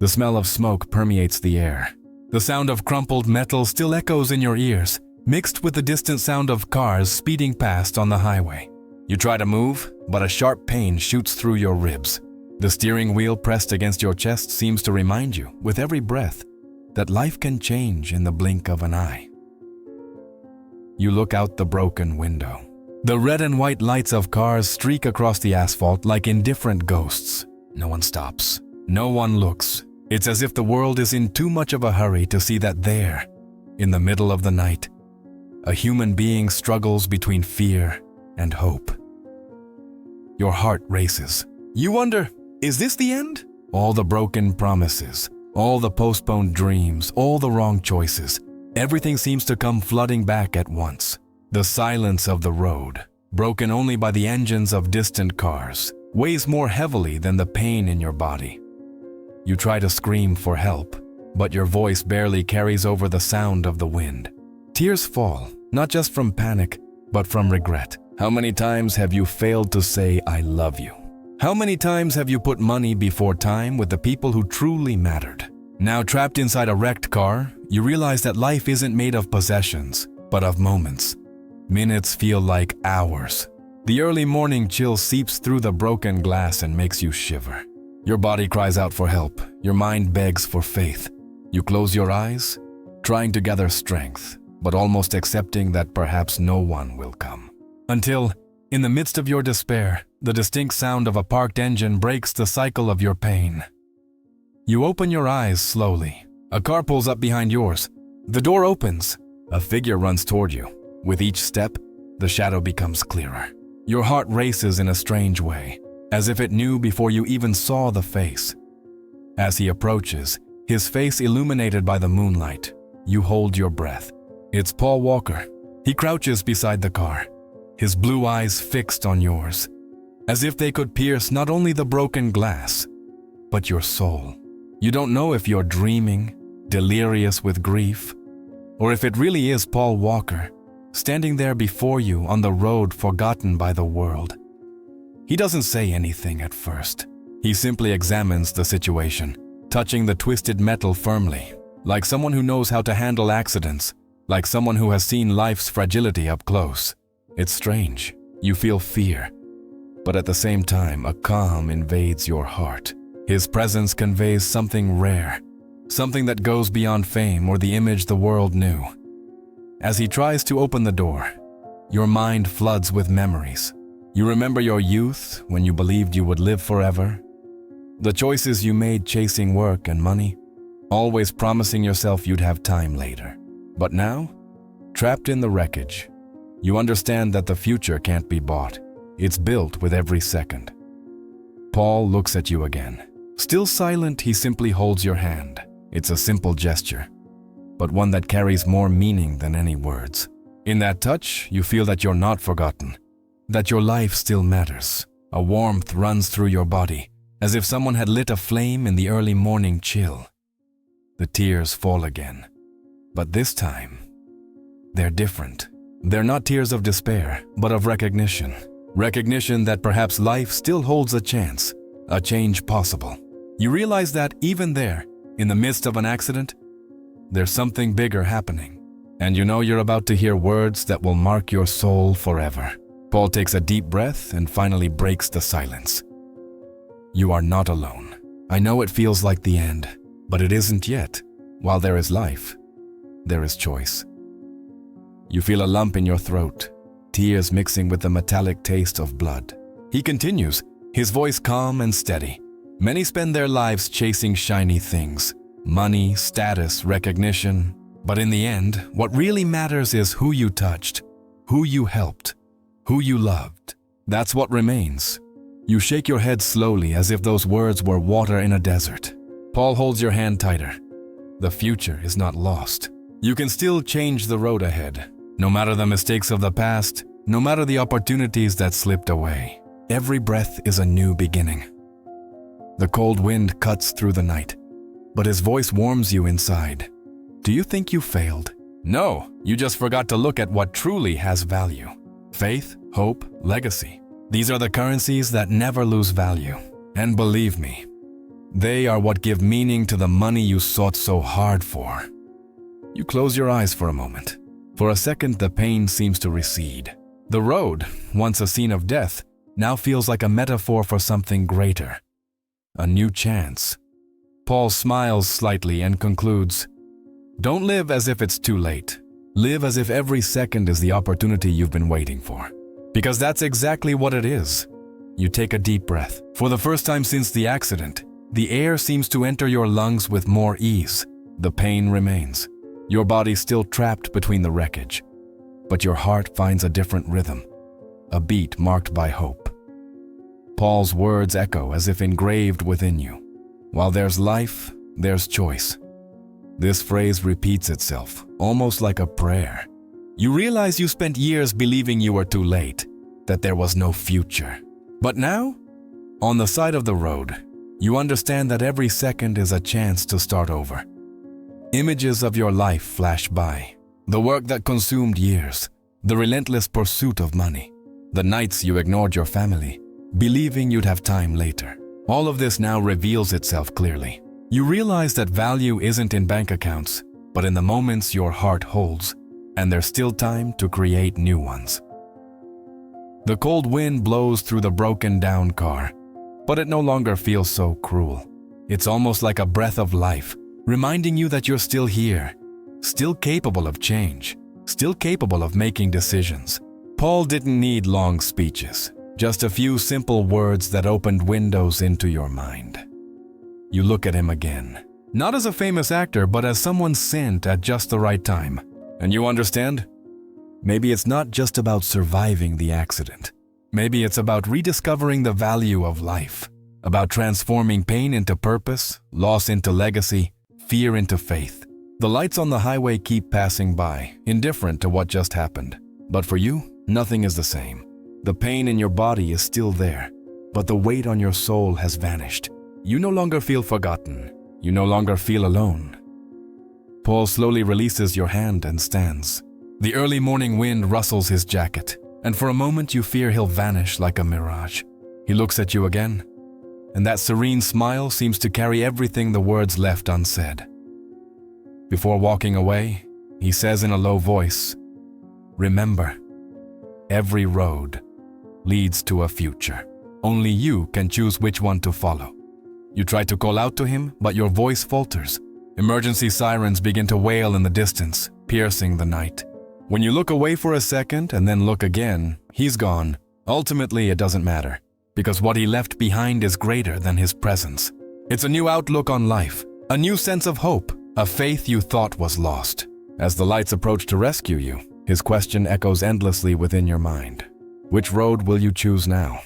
The smell of smoke permeates the air. The sound of crumpled metal still echoes in your ears, mixed with the distant sound of cars speeding past on the highway. You try to move, but a sharp pain shoots through your ribs. The steering wheel pressed against your chest seems to remind you, with every breath, that life can change in the blink of an eye. You look out the broken window. The red and white lights of cars streak across the asphalt like indifferent ghosts. No one stops. No one looks. It's as if the world is in too much of a hurry to see that there, in the middle of the night, a human being struggles between fear and hope. Your heart races. You wonder, is this the end? All the broken promises, all the postponed dreams, all the wrong choices, everything seems to come flooding back at once. The silence of the road, broken only by the engines of distant cars, weighs more heavily than the pain in your body. You try to scream for help, but your voice barely carries over the sound of the wind. Tears fall, not just from panic, but from regret. How many times have you failed to say, "I love you"? How many times have you put money before time with the people who truly mattered? Now trapped inside a wrecked car, you realize that life isn't made of possessions, but of moments. Minutes feel like hours. The early morning chill seeps through the broken glass and makes you shiver. Your body cries out for help. Your mind begs for faith. You close your eyes, trying to gather strength, but almost accepting that perhaps no one will come. Until, in the midst of your despair, the distinct sound of a parked engine breaks the cycle of your pain. You open your eyes slowly. A car pulls up behind yours. The door opens. A figure runs toward you. With each step, the shadow becomes clearer. Your heart races in a strange way, as if it knew before you even saw the face. As he approaches, his face illuminated by the moonlight, you hold your breath. It's Paul Walker. He crouches beside the car, his blue eyes fixed on yours, as if they could pierce not only the broken glass, but your soul. You don't know if you're dreaming, delirious with grief, or if it really is Paul Walker, standing there before you on the road forgotten by the world. He doesn't say anything at first. He simply examines the situation, touching the twisted metal firmly, like someone who knows how to handle accidents, like someone who has seen life's fragility up close. It's strange. You feel fear, but at the same time, a calm invades your heart. His presence conveys something rare, something that goes beyond fame or the image the world knew. As he tries to open the door, your mind floods with memories. You remember your youth when you believed you would live forever, the choices you made chasing work and money, always promising yourself you'd have time later. But now, trapped in the wreckage, you understand that the future can't be bought. It's built with every second. Paul looks at you again. Still silent, he simply holds your hand. It's a simple gesture, but one that carries more meaning than any words. In that touch, you feel that you're not forgotten, that your life still matters. A warmth runs through your body, as if someone had lit a flame in the early morning chill. The tears fall again, but this time, they're different. They're not tears of despair, but of recognition. Recognition that perhaps life still holds a chance, a change possible. You realize that even there, in the midst of an accident, there's something bigger happening. And you know you're about to hear words that will mark your soul forever. Paul takes a deep breath and finally breaks the silence. You are not alone. I know it feels like the end, but it isn't yet. While there is life, there is choice. You feel a lump in your throat, tears mixing with the metallic taste of blood. He continues, his voice calm and steady. Many spend their lives chasing shiny things, money, status, recognition. But in the end, what really matters is who you touched, who you helped, who you loved. That's what remains. You shake your head slowly as if those words were water in a desert. Paul holds your hand tighter. The future is not lost. You can still change the road ahead. No matter the mistakes of the past, no matter the opportunities that slipped away. Every breath is a new beginning. The cold wind cuts through the night, but his voice warms you inside. Do you think you failed? No, you just forgot to look at what truly has value. Faith, hope, legacy. These are the currencies that never lose value. And believe me, They are what give meaning to the money you sought so hard for. You close your eyes for a moment. For a second, the pain seems to recede. The road, once a scene of death, now feels like a metaphor for something greater. A new chance. Paul smiles slightly and concludes, "Don't live as if it's too late. Live as if every second is the opportunity you've been waiting for." Because that's exactly what it is. You take a deep breath. For the first time since the accident, the air seems to enter your lungs with more ease. The pain remains. Your body's still trapped between the wreckage. But your heart finds a different rhythm, a beat marked by hope. Paul's words echo as if engraved within you. While there's life, there's choice. This phrase repeats itself, almost like a prayer. You realize you spent years believing you were too late, that there was no future. But now, on the side of the road, you understand that every second is a chance to start over. Images of your life flash by. The work that consumed years, the relentless pursuit of money, the nights you ignored your family, believing you'd have time later. All of this now reveals itself clearly. You realize that value isn't in bank accounts, but in the moments your heart holds, and there's still time to create new ones. The cold wind blows through the broken down car, but it no longer feels so cruel. It's almost like a breath of life, reminding you that you're still here, still capable of change, still capable of making decisions. Paul didn't need long speeches, just a few simple words that opened windows into your mind. You look at him again, not as a famous actor, but as someone sent at just the right time. And you understand? Maybe it's not just about surviving the accident. Maybe it's about rediscovering the value of life, about transforming pain into purpose, loss into legacy, fear into faith. The lights on the highway keep passing by, indifferent to what just happened. But for you, nothing is the same. The pain in your body is still there, but the weight on your soul has vanished. You no longer feel forgotten. You no longer feel alone. Paul slowly releases your hand and stands. The early morning wind rustles his jacket, and for a moment you fear he'll vanish like a mirage. He looks at you again, and that serene smile seems to carry everything the words left unsaid. Before walking away, he says in a low voice, "Remember, every road leads to a future. Only you can choose which one to follow." You try to call out to him, but your voice falters. Emergency sirens begin to wail in the distance, piercing the night. When you look away for a second and then look again, he's gone. Ultimately, it doesn't matter, because what he left behind is greater than his presence. It's a new outlook on life, a new sense of hope, a faith you thought was lost. As the lights approach to rescue you, his question echoes endlessly within your mind. Which road will you choose now?